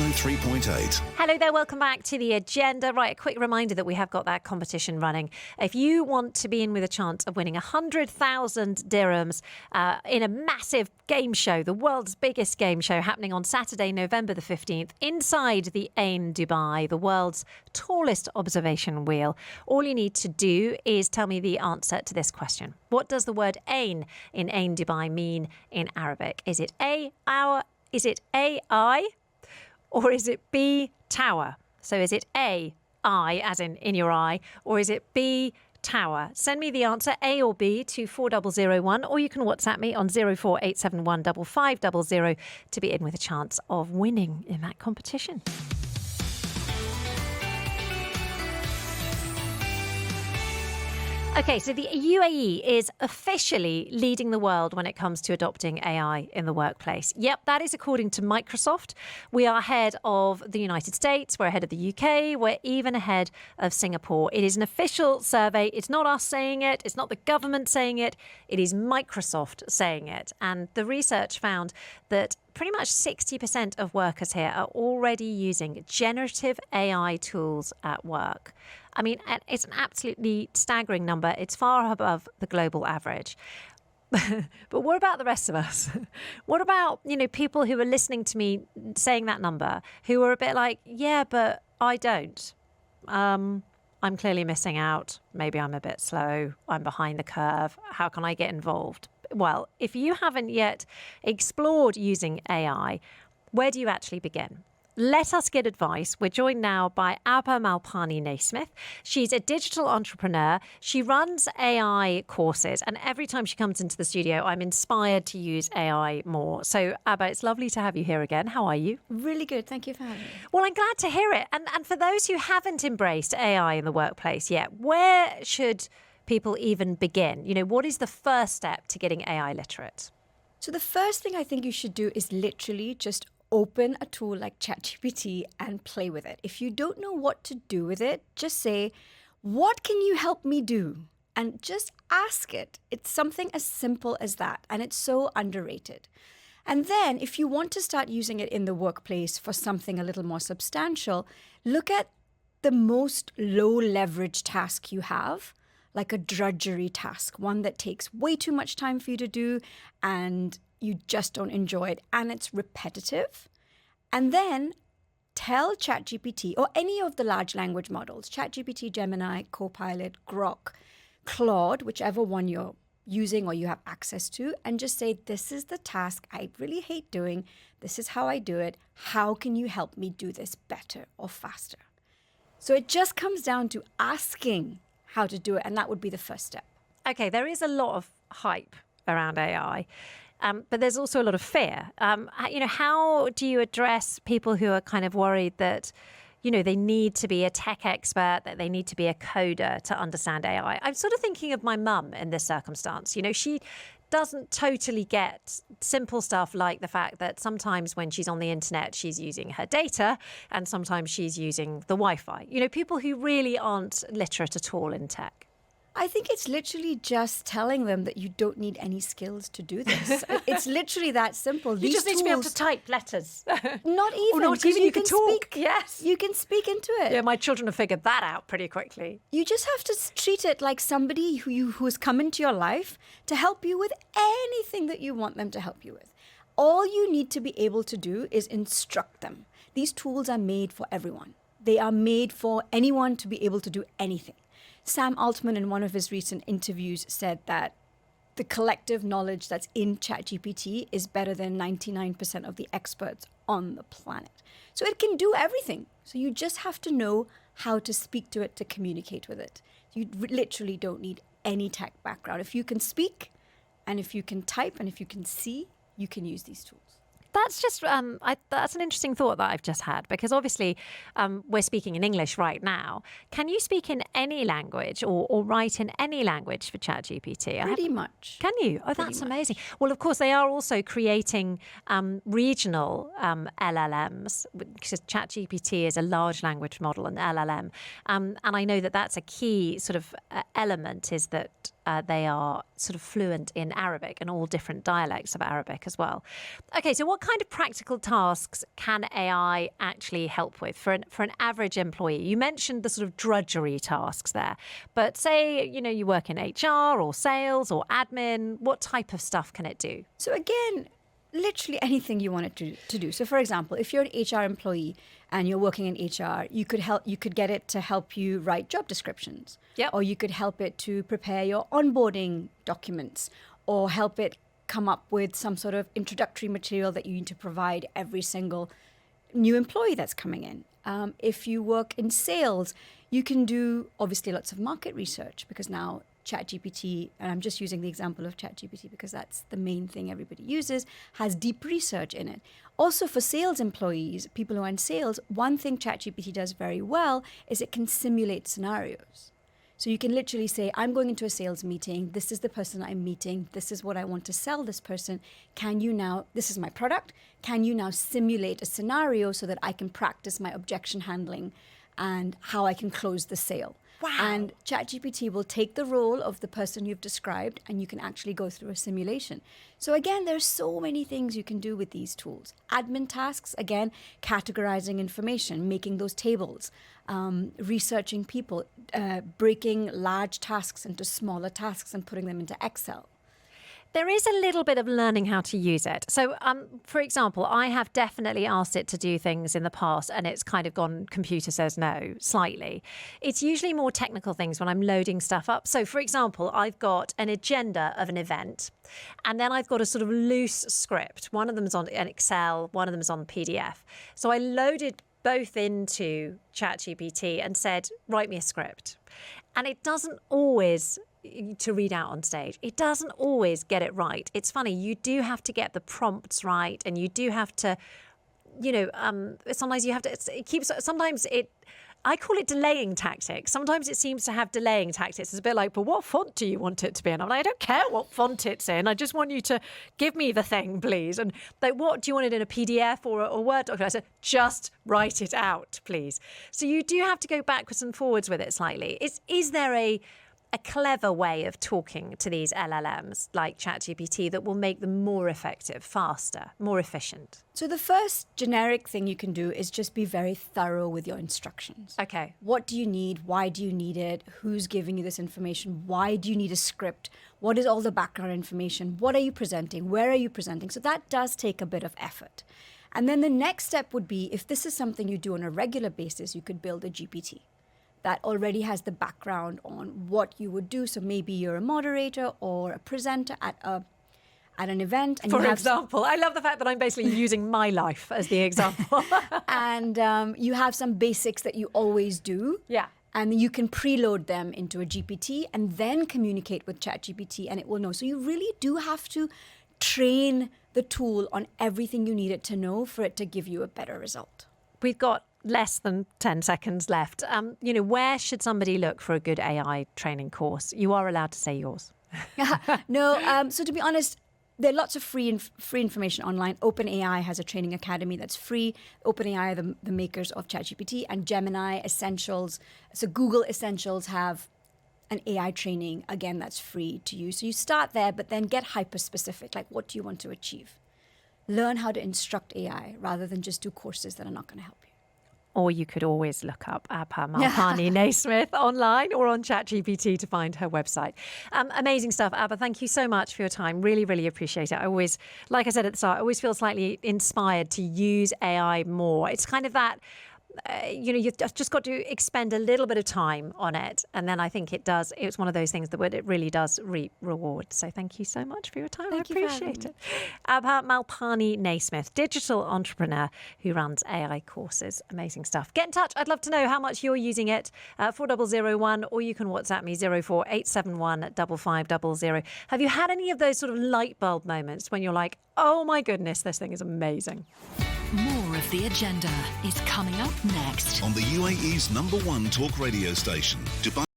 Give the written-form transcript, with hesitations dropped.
103.8. Hello there, welcome back to The Agenda. Right, a quick reminder that we have got that competition running. If you want to be in with a chance of winning 100,000 dirhams in a massive game show, the world's biggest game show happening on Saturday, November the 15th, inside the Ain Dubai, the world's tallest observation wheel, all you need to do is tell me the answer to this question. What does the word Ain in Ain Dubai mean in Arabic? Is it A, our, is it AI? Or is it B, tower? So is it A, eye, as in your eye, or is it B, tower? Send me the answer, A or B, to 4001, or you can WhatsApp me on 04871 5500 to be in with a chance of winning in that competition. Okay, so the UAE is officially leading the world when it comes to adopting AI in the workplace. Yep, that is according to Microsoft. We are ahead of the United States, we're ahead of the UK, we're even ahead of Singapore. It is an official survey. It's not us saying it, it's not the government saying it, it is Microsoft saying it. And the research found that pretty much 60% of workers here are already using generative AI tools at work. I mean, it's an absolutely staggering number. It's far above the global average. But what about the rest of us? What about, people who are listening to me saying that number, who are a bit like, yeah, but I don't. I'm clearly missing out. Maybe I'm a bit slow. I'm behind the curve. How can I get involved? Well, if you haven't yet explored using AI, where do you actually begin? Let us get advice. We're joined now by Abha Malpani Naismith. She's a digital entrepreneur. She runs AI courses, and every time she comes into the studio, I'm inspired to use AI more. So, Abha, it's lovely to have you here again. How are you? Really good. Thank you for having me. Well, I'm glad to hear it. And for those who haven't embraced AI in the workplace yet, where should people even begin? What is the first step to getting AI literate? So the first thing I think you should do is literally just open a tool like ChatGPT and play with it. If you don't know what to do with it, just say, what can you help me do? And just ask it. It's something as simple as that. And it's so underrated. And then if you want to start using it in the workplace for something a little more substantial, look at the most low leverage task you have, like a drudgery task, one that takes way too much time for you to do and you just don't enjoy it and it's repetitive. And then tell ChatGPT or any of the large language models, ChatGPT, Gemini, Copilot, Grok, Claude, whichever one you're using or you have access to, and just say, this is the task I really hate doing. This is how I do it. How can you help me do this better or faster? So it just comes down to asking how to do it, and that would be the first step. Okay, there is a lot of hype around AI. But there's also a lot of fear. How do you address people who are kind of worried that, they need to be a tech expert, that they need to be a coder to understand AI? I'm sort of thinking of my mum in this circumstance. She doesn't totally get simple stuff like the fact that sometimes when she's on the internet, she's using her data and sometimes she's using the Wi-Fi. People who really aren't literate at all in tech. I think it's literally just telling them that you don't need any skills to do this. It's literally that simple. You just need to be able to type letters. Not even. Or not even, you can talk. Speak, yes. You can speak into it. Yeah, my children have figured that out pretty quickly. You just have to treat it like somebody who's come into your life to help you with anything that you want them to help you with. All you need to be able to do is instruct them. These tools are made for everyone. They are made for anyone to be able to do anything. Sam Altman, in one of his recent interviews, said that the collective knowledge that's in ChatGPT is better than 99% of the experts on the planet. So it can do everything. So you just have to know how to speak to it, to communicate with it. You literally don't need any tech background. If you can speak, and if you can type, and if you can see, you can use these tools. That's just that's an interesting thought that I've just had, because obviously we're speaking in English right now. Can you speak in any language or write in any language for ChatGPT? Pretty much. Can you? Oh, that's amazing. Well, of course, they are also creating regional LLMs, because ChatGPT is a large language model, an LLM. And I know that that's a key sort of element, is that they are sort of fluent in Arabic and all different dialects of Arabic as well. Okay, so what kind of practical tasks can AI actually help with for an average employee? You mentioned the sort of drudgery tasks there, but say, you work in HR or sales or admin, what type of stuff can it do? So again, literally anything you want it to do. So for example, if you're an HR employee and you're working in HR, you could get it to help you write job descriptions. Yep. Or you could help it to prepare your onboarding documents, or help it come up with some sort of introductory material that you need to provide every single new employee that's coming in. If you work in sales, you can do obviously lots of market research, because now ChatGPT, and I'm just using the example of ChatGPT because that's the main thing everybody uses, has deep research in it. Also for sales employees, people who are in sales, one thing ChatGPT does very well is it can simulate scenarios. So you can literally say, I'm going into a sales meeting. This is the person I'm meeting. This is what I want to sell this person. This is my product. Can you now simulate a scenario so that I can practice my objection handling and how I can close the sale? Wow. And ChatGPT will take the role of the person you've described, and you can actually go through a simulation. So again, there's so many things you can do with these tools. Admin tasks, again, categorizing information, making those tables, researching people, breaking large tasks into smaller tasks and putting them into Excel. There is a little bit of learning how to use it. So, for example, I have definitely asked it to do things in the past and it's kind of gone, computer says no, slightly. It's usually more technical things when I'm loading stuff up. So, for example, I've got an agenda of an event and then I've got a sort of loose script. One of them is on an Excel, one of them is on PDF. So I loaded both into ChatGPT and said, write me a script. And it doesn't always, to read out on stage, it doesn't always get it right. It's funny, you do have to get the prompts right, and you do have to, sometimes you have to, I call it delaying tactics. Sometimes it seems to have delaying tactics. It's a bit like, but what font do you want it to be in? I'm like, I don't care what font it's in. I just want you to give me the thing, please. And like, what do you want it in, a PDF or a Word document? I said, just write it out, please. So you do have to go backwards and forwards with it slightly. Is there a clever way of talking to these LLMs like ChatGPT that will make them more effective, faster, more efficient? So the first generic thing you can do is just be very thorough with your instructions. Okay. What do you need? Why do you need it? Who's giving you this information? Why do you need a script? What is all the background information? What are you presenting? Where are you presenting? So that does take a bit of effort. And then the next step would be, if this is something you do on a regular basis, you could build a GPT that already has the background on what you would do. So maybe you're a moderator or a presenter at an event. And For example, I love the fact that I'm basically using my life as the example. And you have some basics that you always do. Yeah. And you can preload them into a GPT and then communicate with ChatGPT, and it will know. So you really do have to train the tool on everything you need it to know for it to give you a better result. We've got less than 10 seconds left. Where should somebody look for a good AI training course? You are allowed to say yours. No, so to be honest, there are lots of free information online. OpenAI has a training academy that's free. OpenAI are the makers of ChatGPT, and Gemini Essentials. So Google Essentials have an AI training, again, that's free to use. So you start there, but then get hyper-specific, like what do you want to achieve? Learn how to instruct AI rather than just do courses that are not going to help you. Or you could always look up Abha Malpani Naismith online or on ChatGPT to find her website. Amazing stuff, Abha. Thank you so much for your time. Really, really appreciate it. I always, like I said at the start, I always feel slightly inspired to use AI more. It's kind of that, you've just got to expend a little bit of time on it. And then I think it's one of those things that it really does reap reward. So thank you so much for your time. Thank I you appreciate for it. Abha Malpani Naismith, digital entrepreneur who runs AI courses. Amazing stuff. Get in touch. I'd love to know how much you're using it. 4001, or you can WhatsApp me 04871 5500. Have you had any of those sort of light bulb moments when you're like, oh my goodness, this thing is amazing? More of The Agenda is coming up next. On the UAE's #1 talk radio station, Dubai.